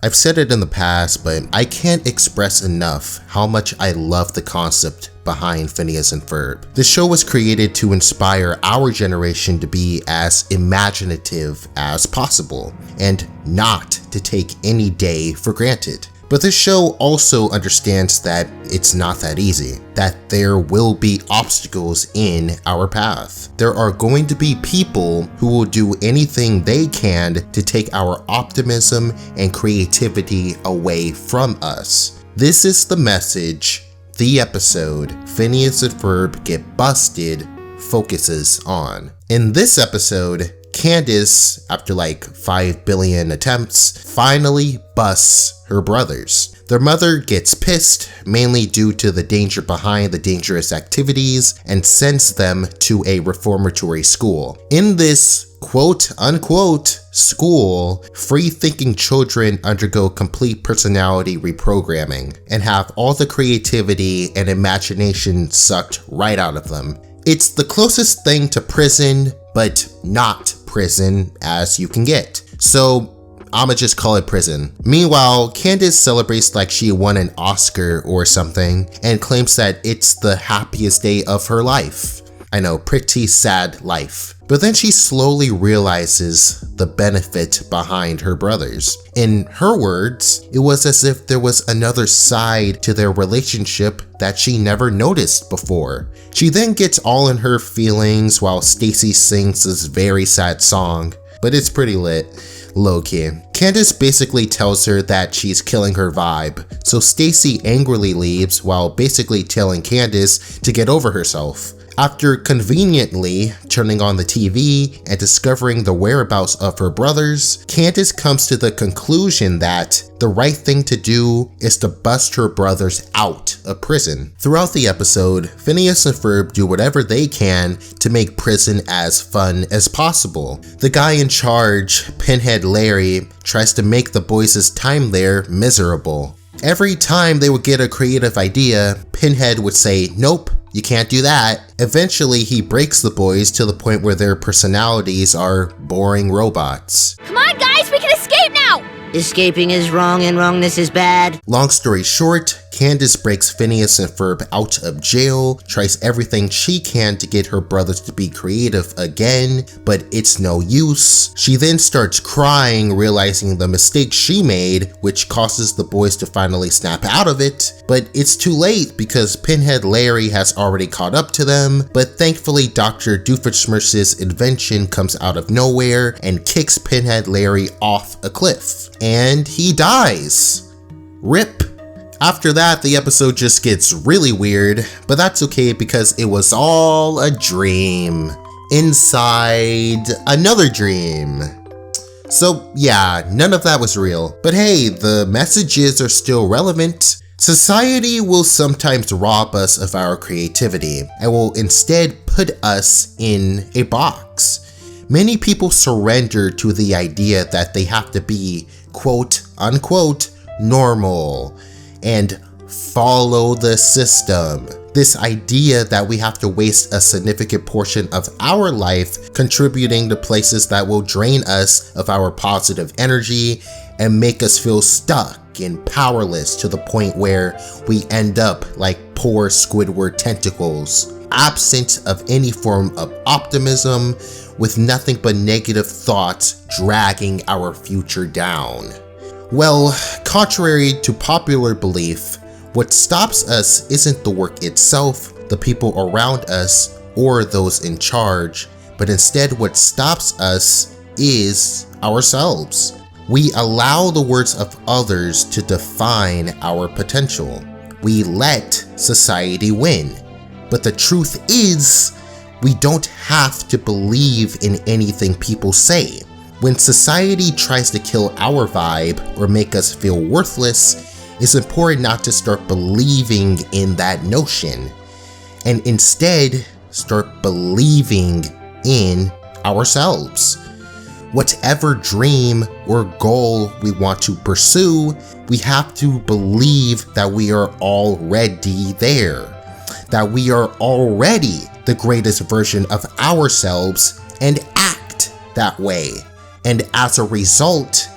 I've said it in the past, but I can't express enough how much I love the concept behind Phineas and Ferb. The show was created to inspire our generation to be as imaginative as possible and not to take any day for granted. But this show also understands that it's not that easy, that there will be obstacles in our path. There are going to be people who will do anything they can to take our optimism and creativity away from us. This is the message the episode Phineas and Ferb Get Busted focuses on. In this episode, Candace, after like 5 billion attempts, finally busts her brothers. Their mother gets pissed, mainly due to the danger behind the dangerous activities, and sends them to a reformatory school. In this quote-unquote school, free-thinking children undergo complete personality reprogramming and have all the creativity and imagination sucked right out of them. It's the closest thing to prison, but not prison as you can get. So I'ma just call it prison. Meanwhile, Candace celebrates like she won an Oscar or something and claims that it's the happiest day of her life. I know, pretty sad life. But then she slowly realizes the benefit behind her brothers. In her words, it was as if there was another side to their relationship that she never noticed before. She then gets all in her feelings while Stacy sings this very sad song, but it's pretty lit, low-key. Candace basically tells her that she's killing her vibe, so Stacy angrily leaves while basically telling Candace to get over herself. After conveniently turning on the TV and discovering the whereabouts of her brothers, Candace comes to the conclusion that the right thing to do is to bust her brothers out of prison. Throughout the episode, Phineas and Ferb do whatever they can to make prison as fun as possible. The guy in charge, Pinhead Larry, tries to make the boys' time there miserable. Every time they would get a creative idea, Pinhead would say, "Nope, you can't do that." Eventually, he breaks the boys to the point where their personalities are boring robots. Come on, guys, we can escape now! Escaping is wrong and wrongness is bad. Long story short, Candace breaks Phineas and Ferb out of jail, tries everything she can to get her brothers to be creative again, but it's no use. She then starts crying, realizing the mistake she made, which causes the boys to finally snap out of it. But it's too late because Pinhead Larry has already caught up to them, but thankfully Dr. Doofenshmirtz's invention comes out of nowhere and kicks Pinhead Larry off a cliff. And he dies. RIP. After that, the episode just gets really weird, but that's okay because it was all a dream inside another dream. So yeah, none of that was real. But hey, the messages are still relevant. Society will sometimes rob us of our creativity and will instead put us in a box. Many people surrender to the idea that they have to be quote unquote normal and follow the system. This idea that we have to waste a significant portion of our life contributing to places that will drain us of our positive energy and make us feel stuck and powerless to the point where we end up like poor Squidward tentacles, absent of any form of optimism, with nothing but negative thoughts dragging our future down. Well, contrary to popular belief, what stops us isn't the work itself, the people around us, or those in charge, but instead what stops us is ourselves. We allow the words of others to define our potential. We let society win. But the truth is, we don't have to believe in anything people say. When society tries to kill our vibe or make us feel worthless, it's important not to start believing in that notion, and instead start believing in ourselves. Whatever dream or goal we want to pursue, we have to believe that we are already there, that we are already the greatest version of ourselves and act that way. And as a result,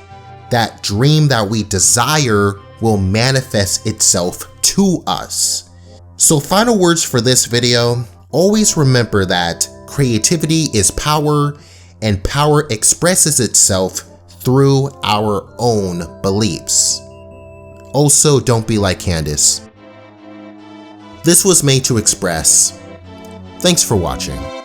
that dream that we desire will manifest itself to us. So final words for this video, always remember that creativity is power, and power expresses itself through our own beliefs. Also, don't be like Candace. This was made to express. Thanks for watching.